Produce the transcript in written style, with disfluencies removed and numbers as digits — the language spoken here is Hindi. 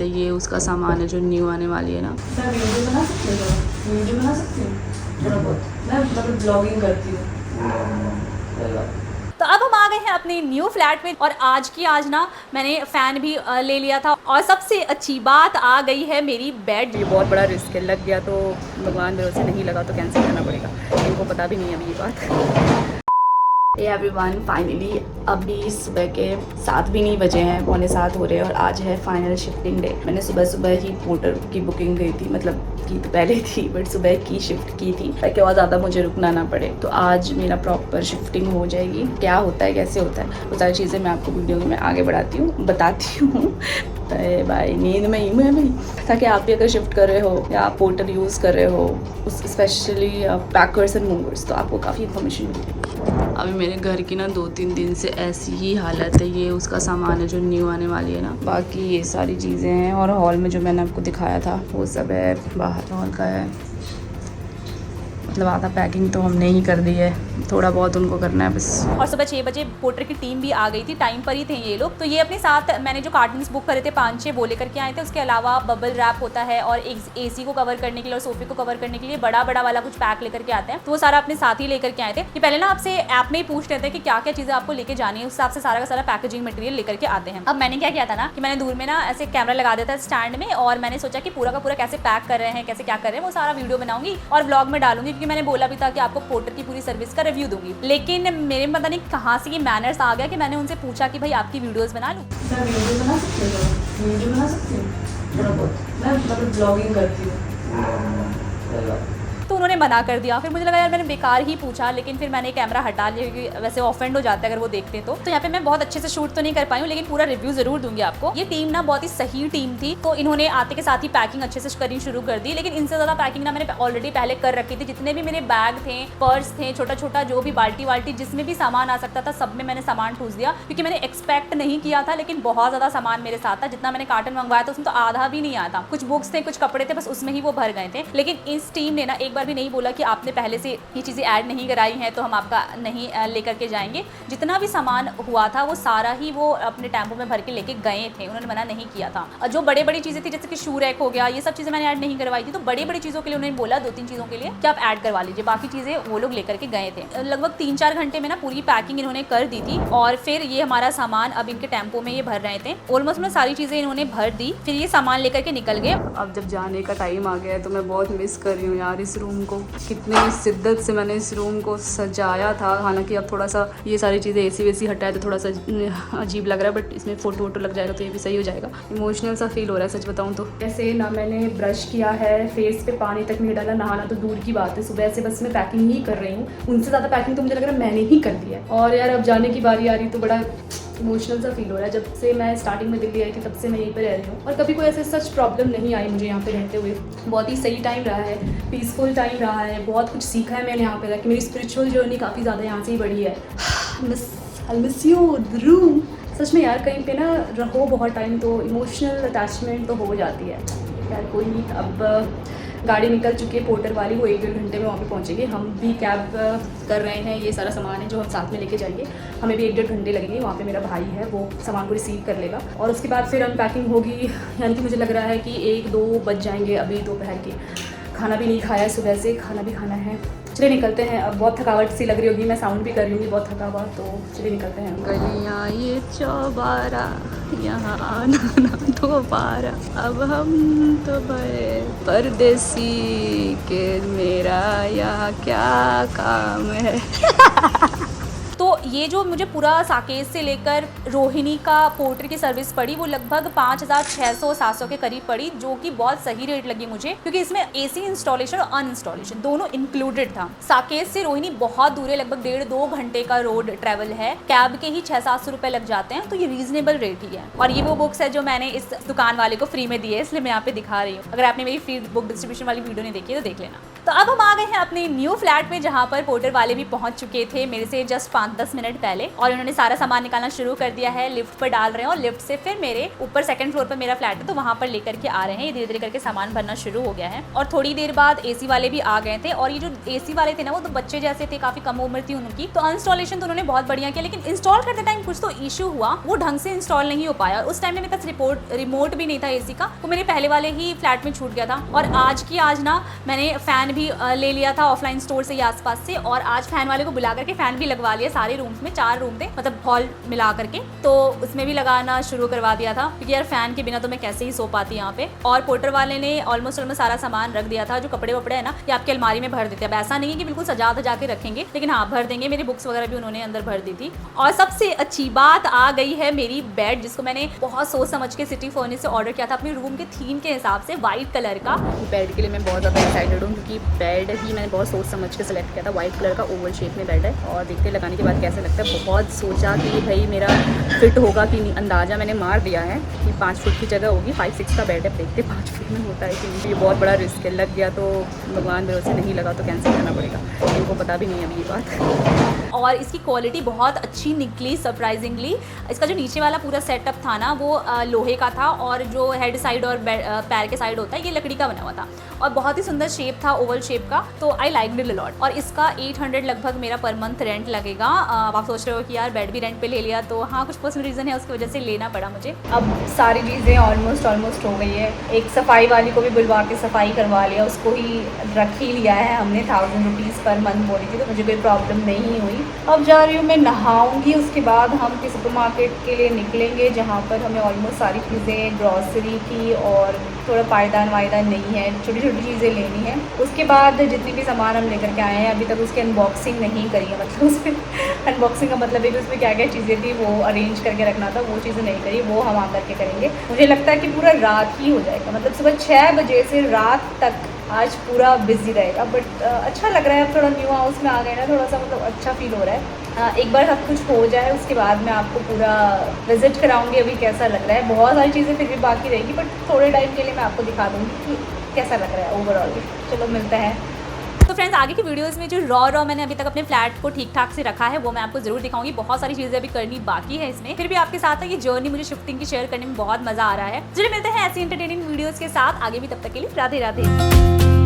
है, ये उसका सामान है जो न्यू आने वाली है ना। सर वीडियो बना सकते हो? वीडियो बना सकती हूँ थोड़ा बहुत, मैं मतलब ब्लॉगिंग करती हूँ। तो अब हम आ गए हैं अपने न्यू फ्लैट में और आज की आज ना मैंने फ़ैन भी ले लिया था और सबसे अच्छी बात आ गई है मेरी बेड। ये बहुत बड़ा रिस्क है, लग गया तो भगवान भरोसे, नहीं लगा तो कैंसिल करना पड़ेगा। इनको पता भी नहीं है अभी ये बात। हे एवरीवन, फाइनली अभी सुबह के 7 भी नहीं बजे हैं, 6:45 हो रहे हैं और आज है फाइनल शिफ्टिंग डे। मैंने सुबह सुबह ही पोर्टर की बुकिंग गई थी, मतलब की तो पहले थी बट सुबह की शिफ्ट की थी ताकि और ज़्यादा मुझे रुकना ना पड़े। तो आज मेरा प्रॉपर शिफ्टिंग हो जाएगी। क्या होता है, कैसे होता है, वो सारी चीज़ें मैं आपको वीडियो में आगे बताती हूँ। भाई नींद में ही मैं भी, ताकि आप भी अगर शिफ्ट कर रहे हो या आप पोर्टर यूज़ कर रहे हो, उस स्पेशली पैकर्स एंड मूवर्स, तो आपको काफ़ी इन्फॉर्मेशन मिलेगी। अभी मेरे घर की ना 2-3 दिन से ऐसी ही हालत है। ये उसका सामान है जो न्यू आने वाली है ना, बाकी ये सारी चीज़ें हैं। और हॉल में जो मैंने आपको दिखाया था वो सब है, बाहर हॉल का है। मतलब आधा पैकिंग तो हमने ही कर दी है, थोड़ा बहुत उनको करना है बस। और सुबह 6 बजे पोर्टर की टीम भी आ गई थी, टाइम पर ही थे ये लोग। तो ये अपने साथ मैंने जो कार्टन्स बुक करे थे 5-6 वो लेकर के आए थे। उसके अलावा बबल रैप होता है और एक एसी को कवर करने के लिए और सोफे को कवर करने के लिए बड़ा वाला कुछ पैक लेकर के आते हैं। तो वो सारा अपने साथ ही लेकर के आए थे। ये पहले ना आपसे ऐप में ही पूछ लेते हैं कि क्या क्या चीज़ें आपको लेके जानी है, उस हिसाब से सारा का सारा पैकेजिंग मटेरियल लेकर के आते हैं। अब मैंने क्या किया था ना कि मैंने दूर में ना ऐसे कैमरा लगा दिया था स्टैंड में, और मैंने सोचा कि पूरा का पूरा कैसे पैक कर रहे हैं, कैसे क्या कर रहे हैं, वो सारा वीडियो बनाऊंगी और ब्लॉग में डालूंगी, क्योंकि मैंने बोला भी था कि आपको पोर्टर की पूरी सर्विस का रिव्यू दूंगी। लेकिन मेरे में पता नहीं कहाँ से ये मैनर्स आ गया कि मैंने उनसे पूछा कि भाई आपकी वीडियोस बना लूँ। सर वीडियो बना सकते हो? वीडियो बना सकती हूँ थोड़ा बहुत, मैं मतलब ब्लॉगिंग करती हूँ। तो उन्होंने मना कर दिया। फिर मुझे लगा यार मैंने बेकार ही पूछा, लेकिन फिर मैंने कैमरा हटा लिया क्योंकि वैसे ऑफेंड हो जाता है अगर वो देखते तो यहाँ पे मैं बहुत अच्छे से शूट तो नहीं कर पाई हूँ, लेकिन पूरा रिव्यू जरूर दूंगी आपको। ये टीम ना बहुत ही सही टीम थी, तो इन्होंने आते के साथ ही पैकिंग अच्छे से करनी शुरू कर दी। लेकिन इनसे ज़्यादा पैकिंग ना मैंने ऑलरेडी पहले कर रखी थी। जितने भी मेरे बैग थे, पर्स थे, छोटा छोटा जो भी बाल्टी वाल्टी जिसमें भी सामान आ सकता था, सब में मैंने सामान ठूस दिया, क्योंकि मैंने एक्सपेक्ट नहीं किया था। लेकिन बहुत ज़्यादा सामान मेरे साथ था। जितना मैंने कार्टन मंगवाया था उसमें तो आधा भी नहीं आया था। कुछ बुक्स थे, कुछ कपड़े थे, बस उसमें ही वो भर गए थे। लेकिन इस टीम ने ना एक बार भी नहीं बोला कि आपने पहले से ये चीज़ें ऐड नहीं कराई हैं तो हम आपका नहीं लेकर के जाएंगे। जितना भी सामान हुआ था वो सारा ही वो अपने टेम्पो में भर के लेके गए थे, उन्होंने मना नहीं किया था। और जो बड़ी चीज़ें थी जैसे कि शू रैक हो गया, ये सब चीज़ें मैंने ऐड नहीं करवाई थी। तो बड़ी चीज़ों के लिए उन्होंने बोला 2-3 चीज़ों के लिए कि आप ऐड करवा लीजिए, बाकी चीज़ें वो लोग लेकर के गए थे। लगभग 3-4 घंटे में ना पूरी पैकिंग इन्होंने कर दी थी। और फिर ये हमारा सामान अब इनके टेम्पो में ये भर रहे थे। ऑलमोस्ट में सारी चीज़ें इन्होंने भर दी, फिर ये सामान लेकर के निकल गए। अब जब जाने का टाइम आ गया है तो मैं बहुत मिस कर रही हूँ यार इस रूम को। कितनी शिद्दत से मैंने इस रूम को सजाया था। हालांकि अब थोड़ा सा ये सारी चीज़ें एसी वेसी हटाए तो थोड़ा सा अजीब लग रहा है, बट इसमें फ़ोटो वोटो लग जाएगा तो ये भी सही हो जाएगा। इमोशनल सा फील हो रहा है सच बताऊँ तो। ऐसे ना मैंने ब्रश किया है, फेस पे पानी तक नहीं डाला, नहाना तो दूर की बात है। सुबह से बस मैं पैकिंग ही कर रही हूँ। उनसे ज़्यादा पैकिंग तो मुझे लग रहा है मैंने ही कर दी है। और यार अब जाने की बारी आ रही तो बड़ा इमोशनल सा फील हो रहा है। जब से मैं स्टार्टिंग में दिल्ली आई थी तब से मैं यहीं पर रह रही हूँ और कभी कोई ऐसे सच प्रॉब्लम नहीं आई मुझे यहाँ पे रहते हुए। बहुत ही सही टाइम रहा है, पीसफुल टाइम रहा है, बहुत कुछ सीखा है मैंने यहाँ पे रह के। मेरी स्पिरिचुअल जर्नी काफ़ी ज़्यादा यहाँ से ही बढ़ी है। Miss you the room. सच में यार कहीं पे ना रहो बहुत टाइम तो इमोशनल अटैचमेंट तो हो जाती है। यार कोई नहीं, अब गाड़ी निकल चुकी है पोर्टर वाली, वो 1-1.5 घंटे में वहाँ पे पहुँचेगी। हम भी कैब कर रहे हैं, ये सारा सामान है जो हम साथ में लेके जाएंगे। हमें भी 1-1.5 घंटे लगेंगे। वहाँ पे मेरा भाई है, वो सामान को रिसीव कर लेगा और उसके बाद फिर अनपैकिंग होगी। यानी कि मुझे लग रहा है कि 1-2 बज जाएंगे। अभी दोपहर के खाना भी नहीं खाया है, सुबह से खाना भी खाना है। चलिए निकलते हैं। अब बहुत थकावट सी लग रही होगी, मैं साउंड भी कर रही हूँ बहुत थका हुआ, तो चलिए निकलते हैं। गलियाँ ये चौबारा, यहाँ आना ना दोबारा, अब हम तो भय परदेसी के, मेरा यहाँ क्या काम है। तो ये जो मुझे पूरा साकेत से लेकर रोहिणी का पोर्टर की सर्विस पड़ी वो लगभग 5600-700 के करीब पड़ी, जो कि बहुत सही रेट लगी मुझे, क्योंकि इसमें एसी इंस्टॉलेशन और अनइंस्टॉलेशन दोनों इंक्लूडेड था। साकेत से रोहिणी बहुत दूर है, लगभग 1.5-2 घंटे का रोड ट्रैवल है। कैब के ही 600-700 रुपए लग जाते हैं, तो ये रीजनेबल रेट ही है। और ये वो बुक्स है जो मैंने इस दुकान वाले को फ्री में दी है, इसलिए मैं यहाँ पे दिखा रही हूँ। अगर आपने मेरी फ्री बुक डिस्ट्रीब्यूशन वाली वीडियो नहीं देखी है तो देख लेना। तो अब हम आ गए हैं अपने न्यू फ्लैट में, जहाँ पर पोर्टर वाले भी पहुंच चुके थे मेरे से जस्ट 5-10 मिनट पहले, और उन्होंने सारा सामान निकालना शुरू कर दिया है। लिफ्ट पर डाल रहे हैं और लिफ्ट से फिर मेरे ऊपर 2nd फ्लोर पर मेरा फ्लैट है, तो वहाँ पर लेकर के आ रहे हैं। ये धीरे धीरे करके सामान भरना शुरू हो गया है। और थोड़ी देर बाद AC वाले भी आ गए थे, और ये जो AC वाले थे ना, वो तो बच्चे जैसे थे, काफ़ी कम उम्र थी उनकी। तो इंस्टॉलेशन तो उन्होंने बहुत बढ़िया किया, लेकिन इंस्टॉल करते टाइम कुछ तो इशू हुआ, वो ढंग से इंस्टॉल नहीं हो पाया। उस टाइम में मेरे पास रिमोट भी नहीं था AC का, वो मेरे पहले वाले ही फ्लैट में छूट गया था। और आज ना मैंने फ़ैन भी ले लिया था ऑफलाइन स्टोर से ही आसपास से, और आज फ़ैन वाले को बुला करके फ़ैन भी लगवा लिया सारे रूम्स में। 4 रूम थे, मतलब हॉल मिला करके, तो उसमें भी लगाना शुरू करवा दिया था, क्योंकि यार फ़ैन के बिना तो मैं कैसे ही सो पाती यहाँ पे। और पोर्टर वाले ने ऑलमोस्ट सारा सामान रख दिया था। जो कपड़े वपड़े है ना, ये आपके अलमारी में भर देते हैं। अब ऐसा नहीं है कि बिल्कुल सजा धजा के रखेंगे, लेकिन हाँ भर देंगे। मेरी बुक्स वगैरह भी उन्होंने अंदर भर दी थी। और सबसे अच्छी बात आ गई है मेरी बेड, जिसको मैंने बहुत सोच समझ के सिटी फर्निश से ऑर्डर किया था अपने रूम के थीम के हिसाब से, वाइट कलर का। बेड के लिए मैं बहुत ज़्यादा एक्साइटेड हूँ, क्योंकि बेड ही मैंने बहुत सोच समझ के सिलेक्ट किया था। वाइट कलर का ओवल शेप में बेड है, और देखते लगाने के बाद कैसा लगता है। बहुत सोचा कि भाई मेरा फिट होगा कि नहीं। अंदाज़ा मैंने मार दिया है कि 5 फुट की जगह होगी, 5-6 का बेड है। देखते 5 फुट में होता है कि नहीं। ये बहुत बड़ा रिस्क है, लग गया तो भगवान भरोसे, नहीं लगा तो कैंसिल करना पड़ेगा। इनको पता भी नहीं है अभी ये बात। और इसकी क्वालिटी बहुत अच्छी निकली सरप्राइजिंगली। इसका जो नीचे वाला पूरा सेटअप था ना, वो लोहे का था, और जो हेड साइड और पैर के साइड होता है, ये लकड़ी का बना हुआ था, और बहुत ही सुंदर शेप था, ओवल शेप का। तो I like it a lot. और इसका 800 लगभग मेरा पर मंथ रेंट लगेगा। आप सोच रहे हो कि यार बेड भी रेंट पे ले लिया, तो हाँ कुछ पर्सनल रीज़न है, उसकी वजह से लेना पड़ा मुझे। अब सारी चीज़ें ऑलमोस्ट हो गई है। एक सफाई वाली को भी बुलवा के सफाई करवा लिया, उसको ही रख ही लिया है हमने। 1000 रुपीज़ पर मंथ बोली थी, तो मुझे कोई प्रॉब्लम नहीं हुई। अब जा रही हूँ मैं, नहाऊंगी, उसके बाद हम किसी सुपरमार्केट के लिए निकलेंगे, जहाँ पर हमें ऑलमोस्ट सारी चीज़ें ग्रॉसरी की और थोड़ा पायदान वायदान नहीं है, छोटी छोटी चीज़ें लेनी है। उसके बाद जितनी भी सामान हम लेकर के आए हैं, अभी तक उसकी अनबॉक्सिंग नहीं करी है। मतलब उसमें अनबॉक्सिंग का मतलब है कि उसमें क्या क्या चीज़ें थी वो अरेंज करके रखना था, वो चीज़ें नहीं करी, वो हम आकर के करेंगे। मुझे लगता है कि पूरा रात ही हो जाएगा, मतलब सुबह 6 बजे से रात तक आज पूरा बिजी रहेगा। बट अच्छा लग रहा है, अब थोड़ा न्यू हाउस में आ गए ना, थोड़ा सा मतलब अच्छा फील हो रहा है। एक बार सब कुछ हो जाए उसके बाद मैं आपको पूरा विजिट कराऊंगी अभी कैसा लग रहा है। बहुत सारी चीज़ें फिर भी बाकी रहेगी, बट थोड़े टाइम के लिए मैं आपको दिखा दूँगी कि कैसा लग रहा है ओवरऑल। चलो मिलता है। तो फ्रेंड्स, आगे की वीडियोस में जो रॉ मैंने अभी तक अपने फ्लैट को ठीक ठाक से रखा है, वो मैं आपको जरूर दिखाऊंगी। बहुत सारी चीज़ें अभी करनी बाकी है इसमें, फिर भी आपके साथ है ये जर्नी मुझे शिफ्टिंग की शेयर करने में बहुत मज़ा आ रहा है। चलिए मिलते हैं ऐसी एंटरटेनिंग वीडियोज़ के साथ आगे भी, तब तक के लिए राधे राधे।